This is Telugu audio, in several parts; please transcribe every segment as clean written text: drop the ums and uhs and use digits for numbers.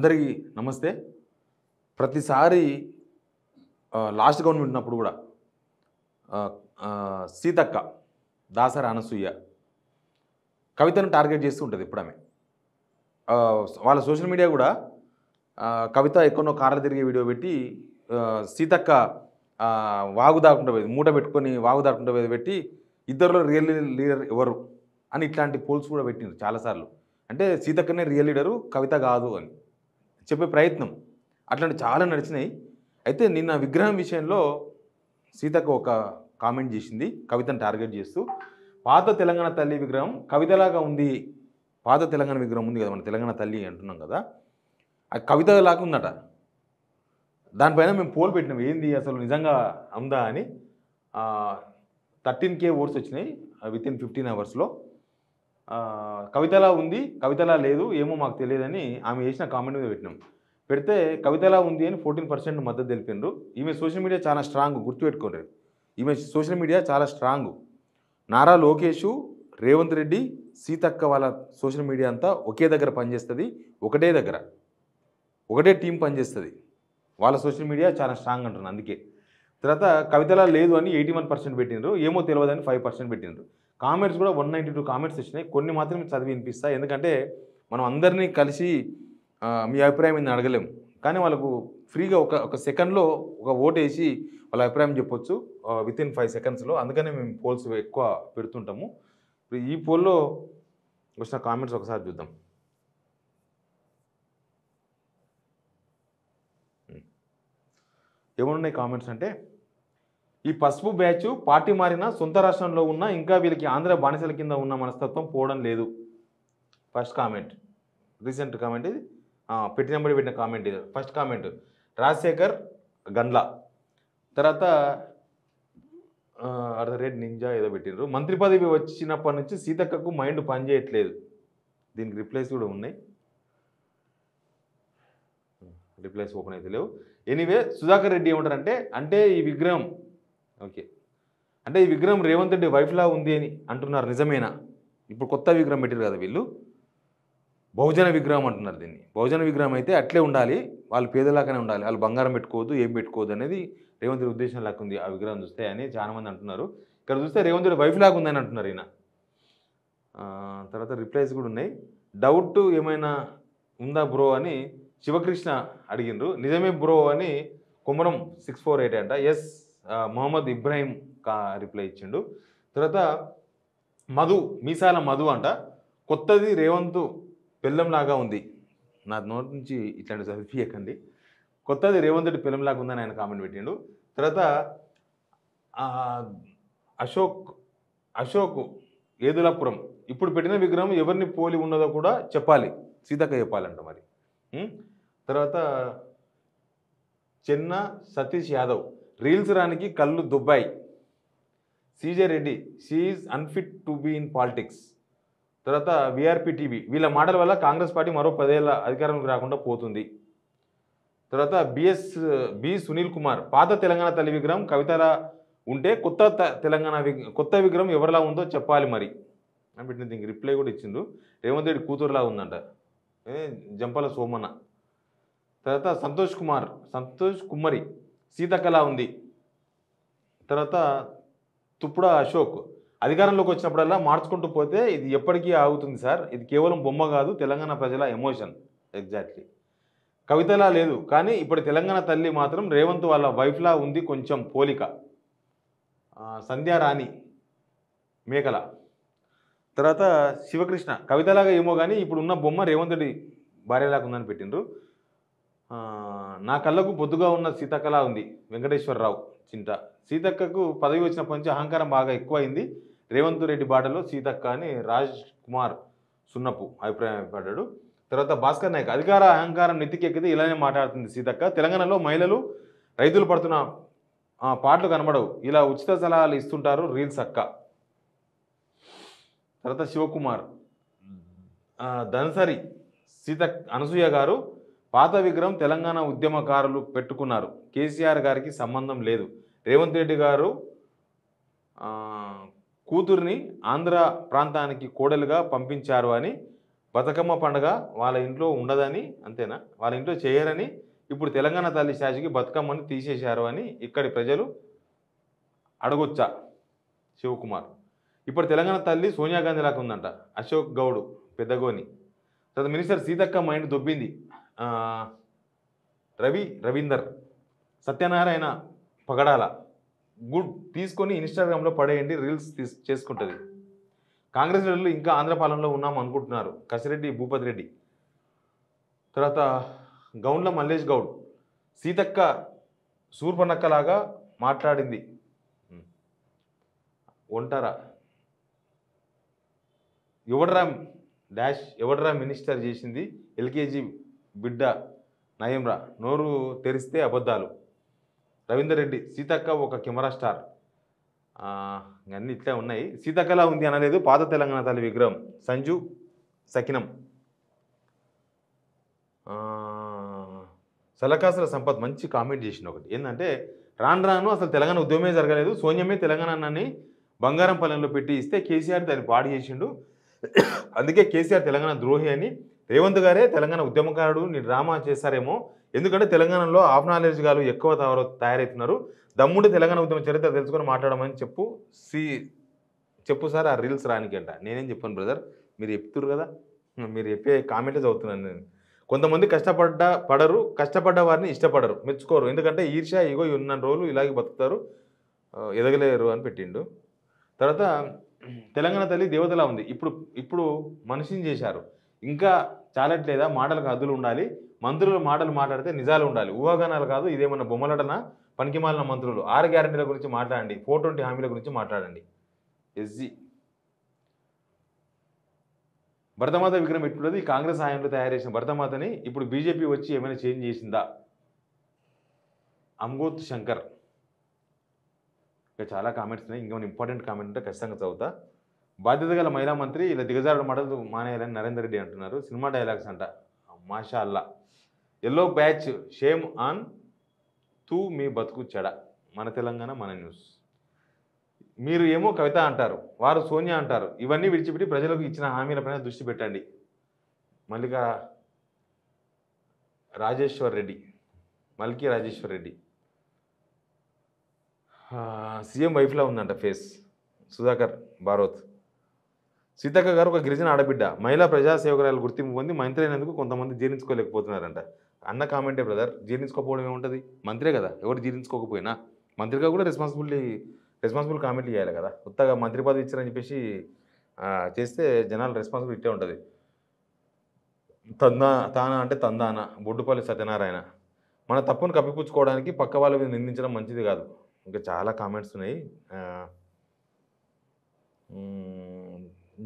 అందరికీ నమస్తే. ప్రతిసారి లాస్ట్ గవర్నమెంట్ ఉన్నప్పుడు కూడా సీతక్క, దాసరి అనసూయ కవితను టార్గెట్ చేస్తూ ఉంటుంది ఇప్పుడు ఆమె. వాళ్ళ సోషల్ మీడియా కూడా కవిత ఎక్కడో కార్లు తిరిగే వీడియో పెట్టి సీతక్క వాగు దాక్కుంటూ పోయేది, మూట పెట్టుకొని వాగు దాక్కుంటూ పోయేది పెట్టి ఇద్దరిలో రియల్ లీడర్ ఎవరు అని ఇట్లాంటి పోల్స్ కూడా పెట్టిండ్రు చాలాసార్లు. అంటే సీతక్కనే రియల్ లీడరు, కవిత కాదు అని చెప్పే ప్రయత్నం అట్లాంటి చాలా నడిచినాయి. అయితే నిన్న విగ్రహం విషయంలో సీతక్క ఒక కామెంట్ చేసింది కవితను టార్గెట్ చేస్తూ. పాత తెలంగాణ తల్లి విగ్రహం కవితలాగా ఉంది, పాత తెలంగాణ విగ్రహం ఉంది కదా మన తెలంగాణ తల్లి అంటున్నాం కదా, అది కవితలాగా ఉందట. దానిపైన మేము పోల్ పెట్టినాం ఏంది అసలు నిజంగా ఉందా అని. 13K ఓట్స్ వచ్చినాయి వితిన్ 15 అవర్స్లో. కవితలా ఉంది, కవితలా లేదు ఏమో మాకు తెలియదని ఆమె చేసిన కామెంట్ మీద పెట్టినాం. పెడితే కవితలా ఉంది అని 14% మద్దతు తెలిపినారు. ఈమె సోషల్ మీడియా చాలా స్ట్రాంగ్, గుర్తుపెట్టుకోండి. ఈమె సోషల్ మీడియా చాలా స్ట్రాంగ్. నారా లోకేష్, రేవంత్ రెడ్డి, సీతక్క వాళ్ళ సోషల్ మీడియా అంతా ఒకే దగ్గర పనిచేస్తుంది, ఒకటే దగ్గర ఒకటే టీం పనిచేస్తుంది. వాళ్ళ సోషల్ మీడియా చాలా స్ట్రాంగ్ అంటున్నాను. అందుకే తర్వాత కవితలా లేదు అని 81% పెట్టినారు, ఏమో తెలియదని 5% పెట్టినారు. కామెంట్స్ కూడా 192 కామెంట్స్ వచ్చినాయి. కొన్ని మాత్రం చదివి వినిపిస్తాయి, ఎందుకంటే మనం అందరినీ కలిసి మీ అభిప్రాయం ఏంది అడగలేము. కానీ వాళ్ళకు ఫ్రీగా ఒక సెకండ్లో ఒక ఓటు వేసి వాళ్ళ అభిప్రాయం చెప్పొచ్చు వితిన్ 5 సెకండ్స్లో. అందుకనే మేము పోల్స్ ఎక్కువ పెడుతుంటాము. ఇప్పుడు ఈ పోల్లో వచ్చిన కామెంట్స్ ఒకసారి చూద్దాం. ఏమన్నాయి కామెంట్స్ అంటే, ఈ పసుపు బ్యాచ్ పార్టీ మారినా సొంత రాష్ట్రంలో ఉన్నా ఇంకా వీళ్ళకి ఆంధ్ర బానిసల కింద ఉన్న మనస్తత్వం పోవడం లేదు. ఫస్ట్ కామెంట్, రీసెంట్ కామెంట్ ఇది, పెట్టినప్పుడు పెట్టిన కామెంట్ ఇది. First comment Rajasekhar Gandla. తర్వాత @రెడ్ నింజా ఏదో పెట్టినారు. మంత్రి పదవి వచ్చినప్పటి నుంచి సీతక్కకు మైండ్ పనిచేయట్లేదు. దీనికి రిప్లైస్ కూడా ఉన్నాయి, రిప్లైస్ ఓపెన్ అయితే లేవు. ఎనీవే సుధాకర్ రెడ్డి ఏమంటారంటే, అంటే ఈ విగ్రహం ఓకే అంటే ఈ విగ్రహం రేవంత్ రెడ్డి వైఫ్లా ఉంది అని అంటున్నారు, నిజమేనా? ఇప్పుడు కొత్త విగ్రహం పెట్టారు కదా వీళ్ళు, బహుజన విగ్రహం అంటున్నారు దీన్ని. బహుజన విగ్రహం అయితే అట్లే ఉండాలి, వాళ్ళు పేదలాగానే ఉండాలి, వాళ్ళు బంగారం పెట్టుకోవద్దు, ఏం పెట్టుకోవద్దు అనేది రేవంత్ రెడ్డి ఉద్దేశం లాగా ఉంది ఆ విగ్రహం చూస్తే అని చాలామంది అంటున్నారు. ఇక్కడ చూస్తే రేవంత్ రెడ్డి వైఫ్ లాగా ఉందని అంటున్నారు ఈయన. తర్వాత రిప్లైస్ కూడా ఉన్నాయి. డౌట్ ఏమైనా ఉందా బ్రో అని శివకృష్ణ అడిగినరు. నిజమే బ్రో అని కుమరం 648 అంట. ఎస్ మొహమ్మద్ ఇబ్రాహీం రిప్లై ఇచ్చిండు. తర్వాత మధు, మీసాల మధు అంట, కొత్తది రేవంత్ పెళ్ళంలాగా ఉంది. నా నోటి నుంచి ఇట్లాంటి చదివియకండి. కొత్తది రేవంత్ రెడ్డి పెళ్ళంలాగా ఉందని ఆయన కామెంట్ పెట్టిండు. తర్వాత అశోక్ ఏదులాపురం, ఇప్పుడు పెట్టిన విగ్రహం ఎవరిని పోలి ఉన్నదో కూడా చెప్పాలి, సీతక్క చెప్పాలంట మరి. తర్వాత చెన్న సతీష్ యాదవ్, రీల్స్ రానికి కళ్ళు దుబ్బాయి. CJ Reddy, she's unfit to be in politics. తర్వాత విఆర్పి టీవీ, వీళ్ళ మాటల వల్ల కాంగ్రెస్ పార్టీ మరో 10 ఏళ్ళ అధికారంలోకి రాకుండా పోతుంది. తర్వాత బి సునీల్ కుమార్, పాత తెలంగాణ తల్లి విగ్రహం కవితలా ఉంటే కొత్త విగ్రహం ఎవరిలా ఉందో చెప్పాలి మరి అని పెట్టిన. దీనికి రిప్లై కూడా ఇచ్చిండు. రేవంత్ రెడ్డి కూతురులా ఉందంట, జంపల సోమన్న. తర్వాత సంతోష్ కుమ్మరి, సీతక్కలా ఉంది. తర్వాత తుప్పుడ అశోక్, అధికారంలోకి వచ్చినప్పుడల్లా మార్చుకుంటూ పోతే ఇది ఎప్పటికీ ఆగుతుంది సార్, ఇది కేవలం బొమ్మ కాదు, తెలంగాణ ప్రజల ఎమోషన్. ఎగ్జాక్ట్లీ, కవితలా లేదు కానీ ఇప్పుడు తెలంగాణ తల్లి మాత్రం రేవంత్ వాళ్ళ వైఫ్లా ఉంది, కొంచెం పోలిక. సంధ్యారాణి మేకల. తర్వాత శివకృష్ణ, కవితలాగా ఏమో కానీ ఇప్పుడు ఉన్న బొమ్మ రేవంత్ రెడ్డి భార్యలాగా ఉందని పెట్టిండ్రు. నా కళ్ళకు బొద్దుగా ఉన్న సీతక్కలా ఉంది. వెంకటేశ్వరరావు చింత, సీతక్కకు పదవి వచ్చినప్పటి నుంచి అహంకారం బాగా ఎక్కువైంది, రేవంత్ రెడ్డి బాటలో సీతక్క అని రాజ్ కుమార్ సున్నపు అభిప్రాయపడ్డాడు. తర్వాత భాస్కర్ నాయక్, అధికార అహంకారం నెత్తికెక్కితే ఇలానే మాట్లాడుతుంది సీతక్క, తెలంగాణలో మహిళలు రైతులు పడుతున్న పాటలు కనబడవు, ఇలా ఉచిత సలహాలు ఇస్తుంటారు రీల్స్ అక్క. తర్వాత శివకుమార్, ధనసరి అనసూయ గారు, పాత విగ్రహం తెలంగాణ ఉద్యమకారులు పెట్టుకున్నారు, కేసీఆర్ గారికి సంబంధం లేదు, రేవంత్ రెడ్డి గారు కూతుర్ని ఆంధ్ర ప్రాంతానికి కోడలుగా పంపించారు అని బతుకమ్మ పండుగ వాళ్ళ ఇంట్లో ఉండదని, అంతేనా? వాళ్ళ ఇంట్లో చేయరని ఇప్పుడు తెలంగాణ తల్లి స్టాచ్యూకి బతుకమ్మని తీసేశారు అని ఇక్కడి ప్రజలు అడగొచ్చా? శివకుమార్. ఇప్పుడు తెలంగాణ తల్లి సోనియా గాంధీ లాగా ఉందంట. అశోక్ గౌడ్ పెద్దగోని. తర్వాత మినిస్టర్ సీతక్క మైండ్ దొబ్బింది. రవీందర్. సత్యనారాయణ పగడాల. గుడ్ తీసుకొని ఇన్స్టాగ్రామ్లో పడేయండి, రీల్స్ చేసుకుంటుంది. కాంగ్రెస్ లీడర్లు ఇంకా ఆంధ్రపాలనలో ఉన్నాం అనుకుంటున్నారు. కసిరెడ్డి భూపతి రెడ్డి. తర్వాత గౌండ్ల మల్లేష్ గౌడ్. సీతక్క శూర్పణక్కలాగా మాట్లాడింది. ఒంటరా ఎవడ్రా మినిస్టర్ చేసింది ఎల్కేజీ బిడ్డ నయంరా, నోరు తెరిస్తే అబద్ధాలు. రవీందర్ రెడ్డి. సీతక్క ఒక కెమెరా స్టార్. అన్నీ ఇట్లే ఉన్నాయి. సీతక్కలా ఉంది అనలేదు పాత తెలంగాణ తల్లి విగ్రహం. సంజు సకినం. సలకాసుల సంపత్ మంచి కామెంట్ చేసిన ఒకటి ఏంటంటే, రాను అసలు తెలంగాణ ఉద్యమమే జరగలేదు, సోనియమే తెలంగాణని బంగారం పల్లెంలో పెట్టి ఇస్తే కేసీఆర్ దాన్ని పాడు చేసిండు, అందుకే కేసీఆర్ తెలంగాణ ద్రోహి అని రేవంత్ గారే తెలంగాణ ఉద్యమకారుడు నీ డ్రామా చేశారేమో, ఎందుకంటే తెలంగాణలో ఆఫ్ నాలెడ్జ్ గారు ఎక్కువ తయారవుతున్నారు, దమ్ముడు తెలంగాణ ఉద్యమ చరిత్ర తెలుసుకొని మాట్లాడమని చెప్పు సార్ ఆ రీల్స్ రానికంట. నేనేం చెప్పాను బ్రదర్, మీరు చెప్తున్నారు కదా, మీరు చెప్పే కామెంటే చదువుతున్నాను నేను. కొంతమంది కష్టపడ్డ వారిని ఇష్టపడరు, మెచ్చుకోరు, ఎందుకంటే ఈర్ష్య ఇగో ఉన్న రోజులు ఇలాగే బతుకుతారు, ఎదగలేరు అని పెట్టిండు. తర్వాత తెలంగాణ తల్లి దేవతలా ఉంది, ఇప్పుడు మనిషిని చేశారు, ఇంకా చాలట్లేదా, మాటలకు హద్దులు ఉండాలి, మంత్రులు మాటలు మాట్లాడితే నిజాలు ఉండాలి, ఊహాగానాలు కాదు, ఇదేమన్నా బొమ్మలటన పనికిమాలిన మంత్రులు, 6 గ్యారెంటీల గురించి మాట్లాడండి, 420 హామీల గురించి మాట్లాడండి. ఎస్జీ. భరతమాత విగ్రహం పెట్టుకున్నది కాంగ్రెస్ హయాంలో తయారు చేసిన భరతమాతని ఇప్పుడు బీజేపీ వచ్చి ఏమైనా చేంజ్ చేసిందా? అంగోత్ శంకర్. ఇంకా చాలా కామెంట్స్ ఉన్నాయి, ఇంకేమైనా ఇంపార్టెంట్ కామెంట్ ఉంటే ఖచ్చితంగా చదువుతా. బాధ్యత గల మహిళా మంత్రి ఇలా దిగజారుడు మాటలు మానేయాలని నరేందర్ రెడ్డి అంటున్నారు. సినిమా డైలాగ్స్ అంట. Masha Allah. Yellow batch shame on తూ మీ బతుకు చెడ. మన తెలంగాణ మన న్యూస్. మీరు ఏమో కవిత అంటారు, వారు సోనియా అంటారు, ఇవన్నీ విడిచిపెట్టి ప్రజలకు ఇచ్చిన హామీలపైన దృష్టి పెట్టండి. మల్లికా రాజేశ్వర్ రెడ్డి. సీఎం వైఫ్లా ఉందంట ఫేస్. సుధాకర్ బారోత్. సీతక్క గారు ఒక గిరిజన ఆడబిడ్డ, మహిళా ప్రజాసేవకురాలు గుర్తింపు పొంది మంత్రి అయినందుకు కొంతమంది జీర్ణించుకోలేకపోతున్నారంట. అన్న కామెంటే బ్రదర్, జీర్ణించుకోకపోవడం ఏముంటుంది, మంత్రే కదా, ఎవరు జీర్ణించుకోకపోయినా మంత్రిగా కూడా రెస్పాన్సిబుల్ కామెంట్లు చేయాలి కదా. కొత్తగా మంత్రి పదవి ఇచ్చారని చెప్పేసి చేస్తే జనాల రెస్పాన్సిబుల్ ఇట్టే ఉంటుంది. తానా అంటే తందాన. బొడ్డుపల్లి సత్యనారాయణ. మన తప్పును కప్పిపుచ్చుకోవడానికి పక్క వాళ్ళ మీద నిందించడం మంచిది కాదు. ఇంకా చాలా కామెంట్స్ ఉన్నాయి.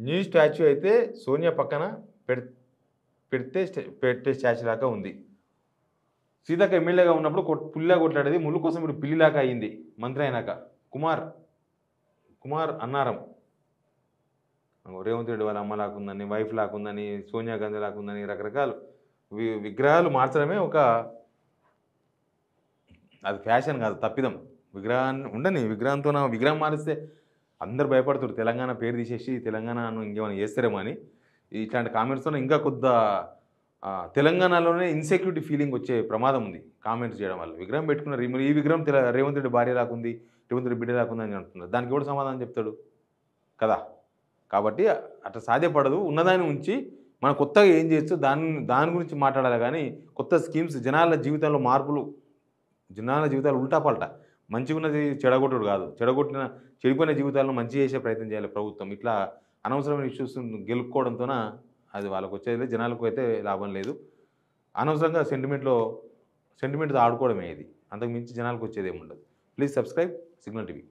న్యూ స్టాచ్యూ అయితే సోనియా పక్కన పెట్టే స్టాచ్యూ లాగా ఉంది. సీతక్క ఎమ్మెల్యేగా ఉన్నప్పుడు పుల్లిలా కొట్లాడేది, ముళ్ళు కోసం ఇప్పుడు పిల్లిలాగా అయ్యింది మంత్రి అయినాక. కుమార్ అన్నారం. రేవంత్ రెడ్డి వాళ్ళ అమ్మ లాకుందని, వైఫ్ లాకుందని, సోనియా గాంధీ లాకుందని రకరకాల విగ్రహాలు మార్చడమే అది ఫ్యాషన్ కాదు, తప్పిదం. విగ్రహాన్ని ఉండని, విగ్రహం మారిస్తే అందరు భయపడుతారు, తెలంగాణ పేరు తీసేసి తెలంగాణను ఇంకేమైనా చేస్తారేమో అని. ఇట్లాంటి కామెంట్స్తో ఇంకా తెలంగాణలోనే ఇన్సెక్యూరిటీ ఫీలింగ్ వచ్చే ప్రమాదం ఉంది కామెంట్స్ చేయడం వల్ల. విగ్రహం పెట్టుకున్నారు, ఈ విగ్రహం రేవంత్ రెడ్డి భార్య లాకుంది, రేవంత్ రెడ్డి బిడ్డ లాకుంది అని అంటున్నారు. దానికి కూడా సమాధానం చెప్తాడు కదా. కాబట్టి అట్లా సాధ్యపడదు. ఉన్నదాన్ని ఉంచి మనం కొత్తగా ఏం చేయొచ్చు దాని గురించి మాట్లాడాలి కానీ కొత్త స్కీమ్స్, జనాల జీవితంలో మార్పులు, జనాల జీవితాలు ఉల్టాపల్టా. మంచిగా ఉన్నది చెడగొట్టుడు కాదు, చెడిపోయిన జీవితాలను మంచి చేసే ప్రయత్నం చేయాలి ప్రభుత్వం. ఇట్లా అనవసరమైన ఇష్యూస్ గెలుపుకోవడంతోన అది వాళ్ళకు వచ్చేది, జనాలకు అయితే లాభం లేదు. అనవసరంగా సెంటిమెంట్తో ఆడుకోవడమే ఇది, అంతకు మించి జనాలకు వచ్చేది ఏముండదు. Please subscribe signal TV.